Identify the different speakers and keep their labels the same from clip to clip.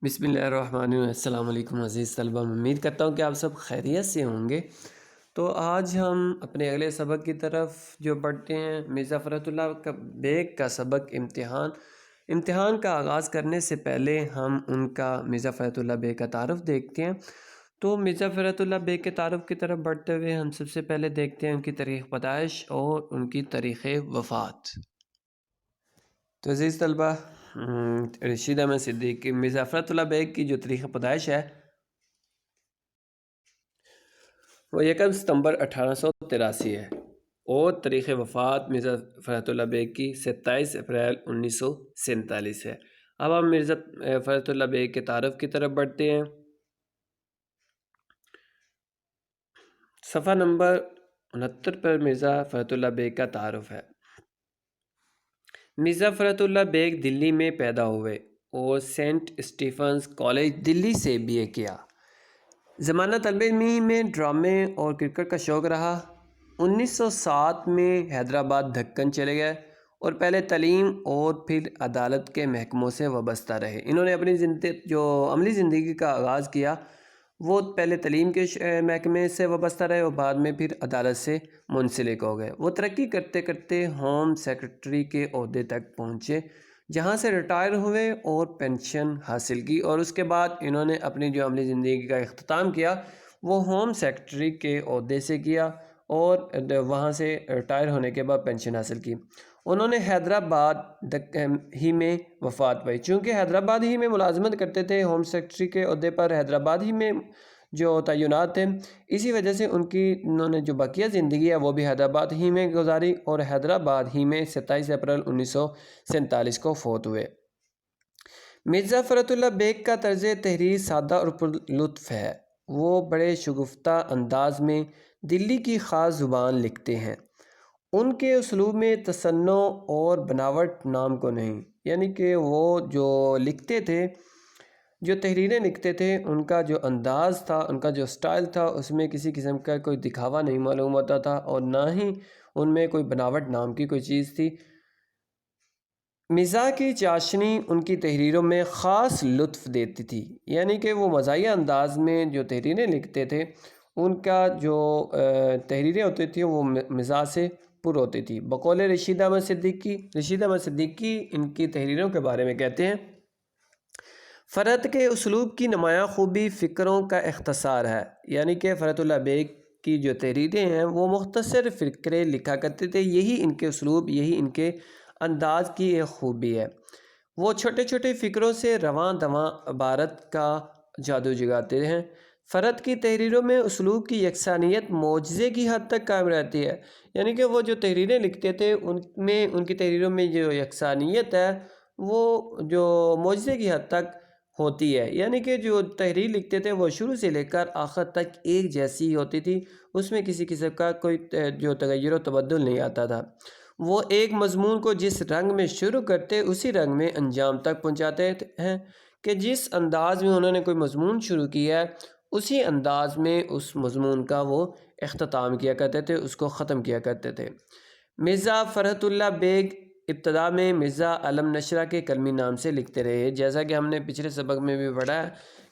Speaker 1: بسم اللہ الرحمن الرحیم۔ السلام علیکم عزیز طلبہ، امید کرتا ہوں کہ آپ سب خیریت سے ہوں گے۔ تو آج ہم اپنے اگلے سبق کی طرف جو بڑھتے ہیں، مرزا فرحت اللہ بیگ کا سبق امتحان کا آغاز کرنے سے پہلے ہم ان کا مرزا فرحت اللہ بیگ کا تعارف دیکھتے ہیں۔ تو مرزا فرحت اللہ بیگ کے تعارف کی طرف بڑھتے ہوئے ہم سب سے پہلے دیکھتے ہیں ان کی تاریخ پیدائش اور ان کی تاریخ وفات۔ تو عزیز طلبہ، رشید احمد صدیقی مرزا فرحت اللہ بیگ کی جو تاریخ پیدائش ہے وہ 1 ستمبر 1883 ہے، اور تاریخ وفات مرزا فرحت اللہ بیگ کی 27 اپریل 1947 ہے۔ اب ہم مرزا فرحت اللہ بیگ کے تعارف کی طرف بڑھتے ہیں۔ صفحہ نمبر 69 پر مرزا فرحت اللہ بیگ کا تعارف ہے۔ مرزا فرحت اللہ بیگ دلی میں پیدا ہوئے اور سینٹ اسٹیفنز کالج دلی سے BA کیا۔ زمانہ طالب علمی میں ڈرامے اور کرکٹ کا شوق رہا۔ 1907 میں حیدرآباد دکن چلے گئے اور پہلے تعلیم اور پھر عدالت کے محکموں سے وابستہ رہے۔ انہوں نے اپنی جو عملی زندگی کا آغاز کیا وہ پہلے تعلیم کے محکمے سے وابستہ رہے اور بعد میں پھر عدالت سے منسلک ہو گئے۔ وہ ترقی کرتے کرتے ہوم سیکرٹری کے عہدے تک پہنچے، جہاں سے ریٹائر ہوئے اور پینشن حاصل کی، اور اس کے بعد انہوں نے اپنی جو عملی زندگی کا اختتام کیا وہ ہوم سیکرٹری کے عہدے سے کیا، اور وہاں سے ریٹائر ہونے کے بعد پینشن حاصل کی۔ انہوں نے حیدرآباد ہی میں وفات پائی۔ چونکہ حیدرآباد ہی میں ملازمت کرتے تھے ہوم سیکرٹری کے عہدے پر، حیدرآباد ہی میں جو تعینات تھے، اسی وجہ سے انہوں نے جو بقیہ زندگی ہے وہ بھی حیدرآباد ہی میں گزاری، اور حیدرآباد ہی میں 27 اپریل 1947 کو فوت ہوئے۔ مرزا فرحت اللہ بیگ کا طرز تحریر سادہ اور پر لطف ہے۔ وہ بڑے شگفتہ انداز میں دلی کی خاص زبان لکھتے ہیں۔ ان کے اسلوب میں تصنع اور بناوٹ نام کو نہیں، یعنی کہ وہ جو لکھتے تھے، جو تحریریں لکھتے تھے، ان کا جو انداز تھا، ان کا جو سٹائل تھا، اس میں کسی قسم کا کوئی دکھاوا نہیں معلوم ہوتا تھا، اور نہ ہی ان میں کوئی بناوٹ نام کی کوئی چیز تھی۔ مزاح کی چاشنی ان کی تحریروں میں خاص لطف دیتی تھی، یعنی کہ وہ مزاحیہ انداز میں جو تحریریں لکھتے تھے، ان کا جو تحریریں ہوتی تھیں وہ مزاح سے پر ہوتی تھی۔ بقول رشید احمد صدیقی ان کی تحریروں کے بارے میں کہتے ہیں: فرحت کے اسلوب کی نمایاں خوبی فکروں کا اختصار ہے، یعنی کہ فرحت اللہ بیگ کی جو تحریریں ہیں وہ مختصر فکرے لکھا کرتے تھے۔ یہی ان کے اسلوب، یہی ان کے انداز کی ایک خوبی ہے۔ وہ چھوٹے چھوٹے فکروں سے رواں دواں عبارت کا جادو جگاتے ہیں۔ فرحت کی تحریروں میں اسلوب کی یکسانیت معجزے کی حد تک قائم رہتی ہے، یعنی کہ وہ جو تحریریں لکھتے تھے ان کی تحریروں میں جو یکسانیت ہے وہ جو معجزے کی حد تک ہوتی ہے، یعنی کہ جو تحریر لکھتے تھے وہ شروع سے لے کر آخر تک ایک جیسی ہوتی تھی، اس میں کسی قسم کا کوئی جو تغیر و تبدل نہیں آتا تھا۔ وہ ایک مضمون کو جس رنگ میں شروع کرتے اسی رنگ میں انجام تک پہنچاتے ہیں، کہ جس انداز میں انہوں نے کوئی مضمون شروع کیا ہے اسی انداز میں اس مضمون کا وہ اختتام کیا کرتے تھے، اس کو ختم کیا کرتے تھے۔ مرزا فرحت اللہ بیگ ابتدا میں مرزا علم نشرہ کے کلمی نام سے لکھتے رہے، جیسا کہ ہم نے پچھلے سبق میں بھی پڑھا ہے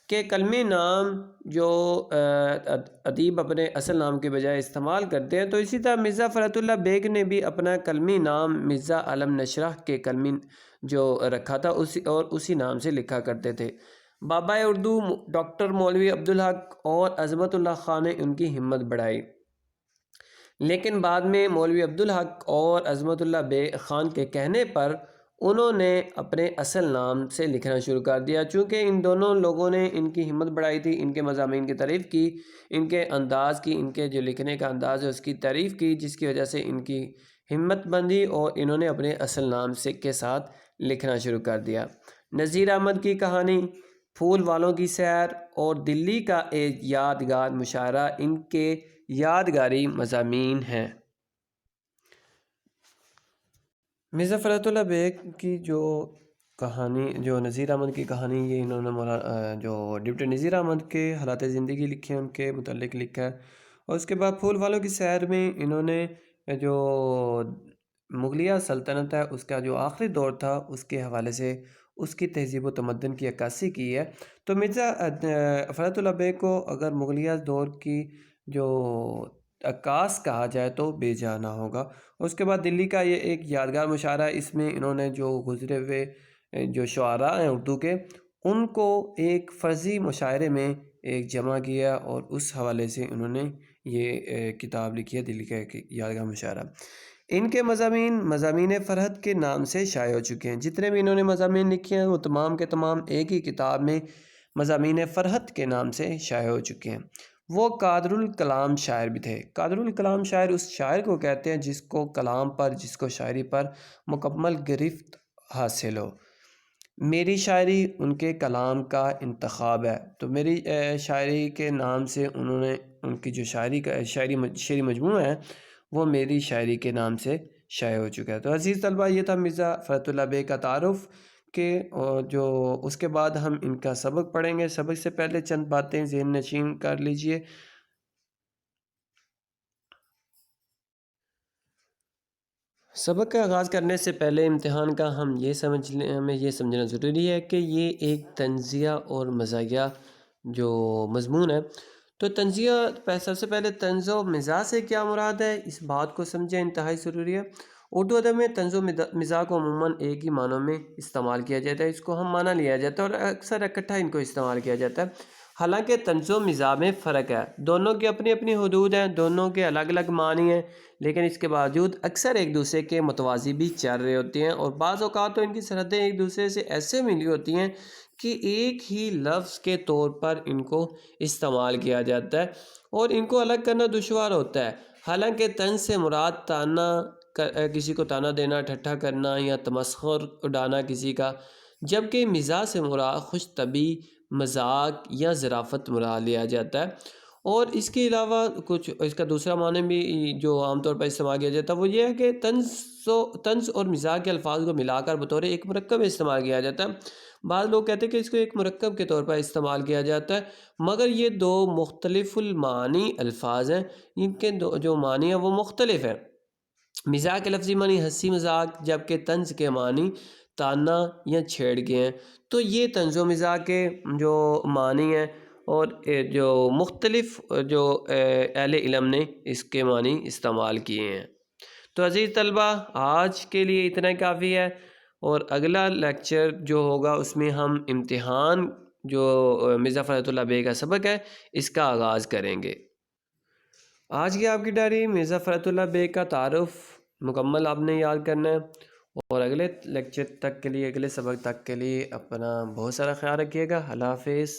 Speaker 1: کہ کلمی نام جو ادیب اپنے اصل نام کے بجائے استعمال کرتے ہیں، تو اسی طرح مرزا فرحت اللہ بیگ نے بھی اپنا کلمی نام مرزا علم نشرہ کے کلمی جو رکھا تھا اور اسی نام سے لکھا کرتے تھے۔ بابا اردو ڈاکٹر مولوی عبدالحق اور عظمت اللہ خان نے ان کی ہمت بڑھائی، لیکن بعد میں مولوی عبدالحق اور عظمت اللہ خان کے کہنے پر انہوں نے اپنے اصل نام سے لکھنا شروع کر دیا۔ چونکہ ان دونوں لوگوں نے ان کی ہمت بڑھائی تھی، ان کے مضامین کی تعریف کی، ان کے انداز کی، ان کے جو لکھنے کا انداز ہے اس کی تعریف کی، جس کی وجہ سے ان کی ہمت بندھی اور انہوں نے اپنے اصل نام کے ساتھ لکھنا شروع کر دیا۔ نذیر احمد کی کہانی، پھول والوں کی سیر اور دلی کا ایک یادگار مشاعرہ ان کے یادگاری مضامین ہیں۔ مرزا فرحت اللہ بیگ کی جو کہانی، جو نذیر احمد کی کہانی، یہ انہوں نے جو ڈپٹی نذیر احمد کے حالات زندگی لکھے ہیں، ان کے متعلق لکھا ہے۔ اور اس کے بعد پھول والوں کی سیر میں انہوں نے جو مغلیہ سلطنت ہے اس کا جو آخری دور تھا اس کے حوالے سے اس کی تہذیب و تمدن کی عکاسی کی ہے۔ تو مرزا فرحت اللہ بیگ کو اگر مغلیہ دور کی جو عکاس کہا جائے تو بے جا نہ ہوگا۔ اس کے بعد دلی کا یہ ایک یادگار مشاعرہ ہے، اس میں انہوں نے جو گزرے ہوئے جو شعراء ہیں اردو کے، ان کو ایک فرضی مشاعرے میں ایک جمع کیا اور اس حوالے سے انہوں نے یہ کتاب لکھی ہے، دلی کا ایک یادگار مشاعرہ۔ ان کے مضامین فرحت کے نام سے شائع ہو چکے ہیں۔ جتنے بھی انہوں نے مضامین لکھے ہیں وہ تمام کے تمام ایک ہی کتاب میں مضامین فرحت کے نام سے شائع ہو چکے ہیں۔ وہ قادر الکلام شاعر بھی تھے۔ قادر الکلام شاعر اس شاعر کو کہتے ہیں جس کو کلام پر، جس کو شاعری پر مکمل گرفت حاصل ہو۔ میری شاعری ان کے کلام کا انتخاب ہے۔ تو میری شاعری کے نام سے انہوں نے ان کی جو شعری مجموعہ ہے وہ میری شاعری کے نام سے شائع ہو چکا ہے۔ تو عزیز طلبہ، یہ تھا مرزا فرحت اللہ بیگ کا تعارف کہ جو اس کے بعد ہم ان کا سبق پڑھیں گے۔ سبق سے پہلے چند باتیں ذہن نشین کر لیجئے۔ سبق کا آغاز کرنے سے پہلے امتحان کا ہمیں یہ سمجھنا ضروری ہے کہ یہ ایک طنزیہ اور مزاحیہ جو مضمون ہے۔ تو سب سے پہلے طنز و مزاح سے کیا مراد ہے، اس بات کو سمجھیں، انتہائی ضروری ہے۔ اردو ادب میں طنز و مزاح کو عموماً ایک ہی معنوں میں استعمال کیا جاتا ہے، اس کو ہم معنی لیا جاتا ہے اور اکثر اکٹھا ان کو استعمال کیا جاتا ہے۔ حالانکہ طنز و مزاح میں فرق ہے، دونوں کی اپنی اپنی حدود ہیں، دونوں کے الگ الگ معنی ہیں، لیکن اس کے باوجود اکثر ایک دوسرے کے متوازی بھی چل رہے ہوتے ہیں، اور بعض اوقات تو ان کی سرحدیں ایک دوسرے سے ایسے ملی ہوتی ہیں کہ ایک ہی لفظ کے طور پر ان کو استعمال کیا جاتا ہے اور ان کو الگ کرنا دشوار ہوتا ہے۔ حالانکہ طنز سے مراد کسی کو طعنہ دینا، ٹھٹھا کرنا یا تمسخر اڑانا کسی کا، جبکہ مزاح سے مراد خوش طبعی، مذاق یا ظرافت مراد لیا جاتا ہے۔ اور اس کے علاوہ اس کا دوسرا معنی بھی جو عام طور پر استعمال کیا جاتا ہے وہ یہ ہے کہ طنز اور مزاح کے الفاظ کو ملا کر بطور ایک مرکب استعمال کیا جاتا ہے۔ بعض لوگ کہتے ہیں کہ اس کو ایک مرکب کے طور پر استعمال کیا جاتا ہے، مگر یہ دو مختلف المعانی الفاظ ہیں، ان کے جو معنی ہیں وہ مختلف ہیں۔ مزاح کے لفظی معنی ہنسی مذاق، جبکہ طنز کے معنی طعنہ یا چھیڑ کے ہیں۔ تو یہ طنز و مزاح کے جو معنی ہیں اور جو مختلف جو اہل علم نے اس کے معنی استعمال کیے ہیں۔ تو عزیز طلبہ، آج کے لیے اتنا کافی ہے، اور اگلا لیکچر جو ہوگا اس میں ہم امتحان جو مرزا فرحت اللہ بیگ کا سبق ہے اس کا آغاز کریں گے۔ آج کی آپ کی ڈائری مرزا فرحت اللہ بیگ کا تعارف مکمل آپ نے یاد کرنا ہے، اور اگلے لیکچر تک کے لیے، اگلے سبق تک کے لیے اپنا بہت سارا خیال رکھیے گا۔ اللہ حافظ۔